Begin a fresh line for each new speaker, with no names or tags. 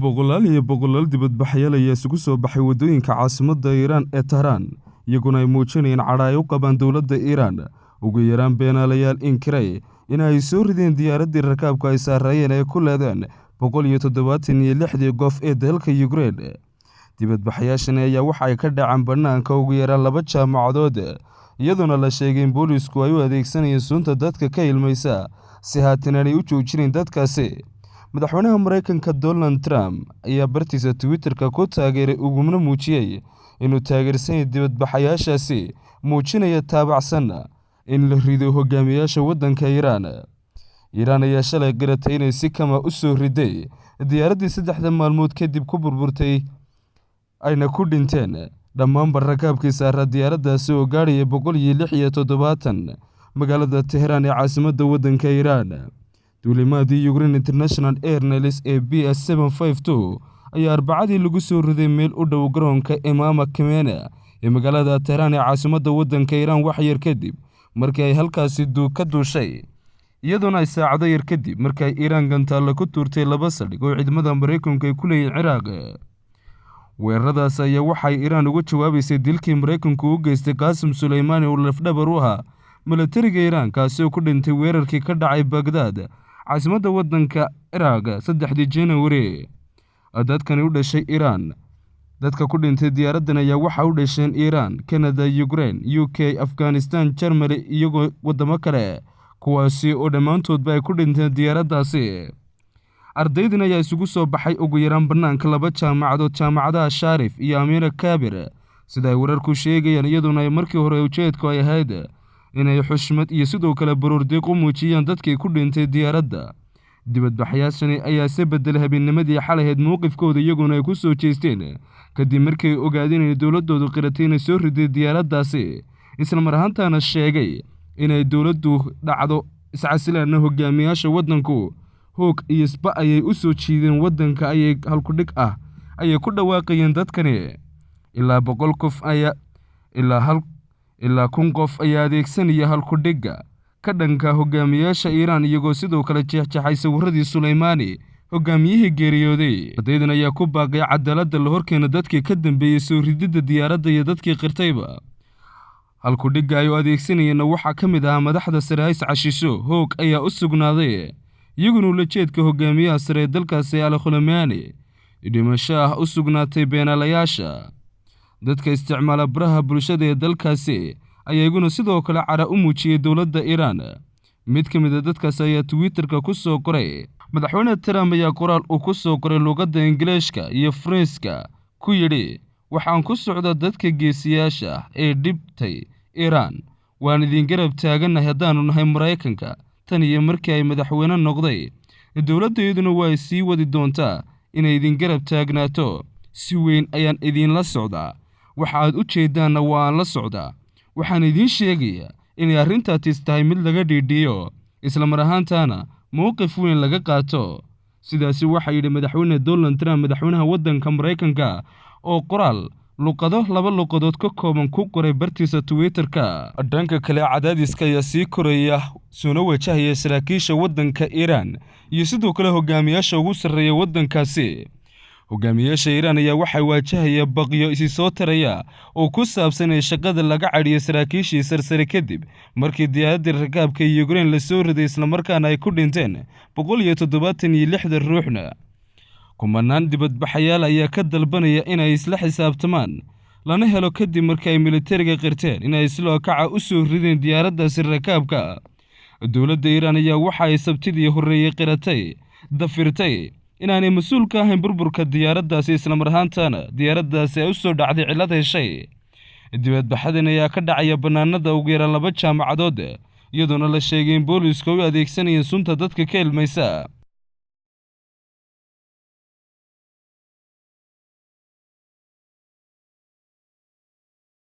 boqolaal iyo boqolaal dibadbaxayaal ayaa isugu soo baxay waddooyinka caasimadda Iiraan ee Tehran iyaguna ay muujinayeen cadho ay u qabaan dowladda Iiraan ugu yaraan beenaalayaal inkiray in ay soo rideen diyaaraddii rakaabka ay saarayeen ee ku leedeen 176 qof ee dalka Ukraine. Dibadbaxayaashan ayaa waxa ay ka dhaceen bannaanka ugu yaraan 2 jaamacadood iyaduna la sheegay in booliisku ay u adeegsanayeen sunta dadka ka ilmaysa si haatan ay u joojineen dadkaasi. Madaxweynaha Mareykanka Donald Trump ayaa bartiisa Twitter-ka ku taageeray ugumna muujiyay inuu taageersan dibadbaxayaashaasi muujinaya taabacsan in la rido hogaamiyaasha waddanka Iiraan. Iiraan ayaa shalay garatay inay si kama u soo riday diyaaraddii 3 maalmood kadib ku burburtay ayna ku dhinteen dhammaan rakaabkii saaraa diyaaraddaasi oo gaadhaya 176 magaalada Tehran ee caasimadda waddanka Iiraan. duulimaadii Ukraine International Airlines ee BS752 ayaa Arbacadii lagu soo riday meel u dhow garoonka Imam Khamenei ee magaalada Tehran ee caasimadda waddanka Iiraan wax yar kadib markii ay halkaasi ka duushay, iyaduna ay saacado yar kadib markii ay Iiraan gantaalo ku tuurtay 2 saldhig oo ciidamada Mareykanka ay ku leeyihiin Ciraaq. weeraradaas ayaa waxay Iiraan uga jawaabaysay dilkii Mareykanku u geystay Qaasim Suleymani oo lafdhabar u ahaa militariga Iiraan kaasi oo ku dhintay weerarkii ka dhacay Baghdad caasimadda waddanka Ciraaq 3 January. dadkani u dhashay Iiraan dadka ku dhintay diyaaraddan ayaa waxa u dhasheen Iiraan, Canada, Ukraine, UK, Afghanistan, Germany iyo wadamo kale kuwaasi oo dhammaantoodba ay ku dhinteen diyaaraddaasi. ardaydan ayaa isugu soo baxay ugu yaraan bannaanka 2 jaamacadood jaamacadaha Sharif iyo Amina Kabir sida ay wararku sheegayaan, iyaduna ay markii hore ujeedku ay ahayd inay xushmad iyo sidoo kale baroordiiq u muujiyaan dadkii ku dhintay diyaaradda. dibadbaxayaashani ayaa si bedel habeennimadii xalaheed mowqifkooda iyaguna ay ku soo jeesteen kadib markii ay ogaadeen in dowladoodu qiratay inay soo riday diyaaraddaasi, isla mar ahaantaana sheegay inay dowladdu dhacdo iscasilaana hogaamiyaasha waddanku hoog iyo isba ayay u soo jiideen waddanka ayay halkudhig ah ayay ku dhawaaqayeen dadkani. ilaa 100 qof ayaa ilaa 1,000 qof ayaa adeegsanaya halkudhigga ka dhanka hogaamiyaasha Iiraan iyagoo sidoo kale jeexjeexay sawirradii Suleymani hogaamiyihii geeriyooday. ardaydan ayaa ku baaqay cadaaladda la horkeena dadkii ka dambeeyay soo rididda diyaaradda iyo dadkii qirtayba. halkudhigga ay u adeegsanayeenna waxaa ka mid ahaa madaxda sare hays cashisho hoog ayaa u sugnaaday, iyaguna ula jeedka hogaamiyaha sare ee dalkaasi Ali Khamenei dhimasho u sugnaatay beenaalayaasha. dadka isticmaala baraha bulshada ee dalkaasi ayaa iyaguna sidoo kale cara u muujiyay dowladda Iiraan. mid ka mid ah dadkaas ayaa Twitter-ka ku soo qoray madaxweyne Trump ayaa qoraal uu ku soo qoray luqadda Ingiriiska iyo Faransiiska ku yidhi waxaan ku socdaa dadka geesiyaasha ee dhibtay Iiraan, waan idin garab taaganahay haddaanu nahay Mareykanka tan iyo markii ay madaxweyne noqday. dowladdeeduna way sii wadi doontaa inay idin garab taagnaato, si weyn ayaan idinla socdaa, waxaad u jeedaanna waan la socdaa. waxaan idin sheegayaa inay arrintaas tahay mid laga dhiidhiyo isla mar ahaantaana mowqif weyn laga qaato. sidaasi waxa yidhi madaxweyne Donald Trump madaxweynaha waddanka Mareykanka oo qoraal luqado 2 luqadood ka kooban ku qoray bartiisa Twitter-ka. dhanka kale cadaadiska ayaa sii koraya soo wajahaya saraakiisha waddanka Iiraan iyo sidoo kale hogaamiyaasha ugu sarreeya waddankaasi. hogaamiyaasha Iiraan ayaa waxay waajahaya baqyo isi soo taraya oo ku saabsan shaqada laga cadhiyay saraakiishii sarsare kadib markii diyaaraddii rakaabka Ukraine la soo riday isla markaana ay ku dhinteen 176 ruuxna. kumanaan dibadbaxayaal ayaa ka dalbanaya inay isla xisaabtamaan lana helo kadib markii ay militariga qirteen inay isla kaca u soo rideen diyaaraddaasi rakaabka. dowladda Iiraan ayaa waxa ay sabtidii horeeyay qiratay dafirtay inaanay mas'uul ka ahayn burburka diyaaraddaasi, isla mar ahaantaana diyaaraddaasi ay u soo dhacday cillad heshay. dibadbaxadan ayaa ka dhacaya bannaanada ugu yaraan 2 jaamacadood iyaduna la sheegay in booliisku u adeegsanayeen sunta dadka ka ilmaysa.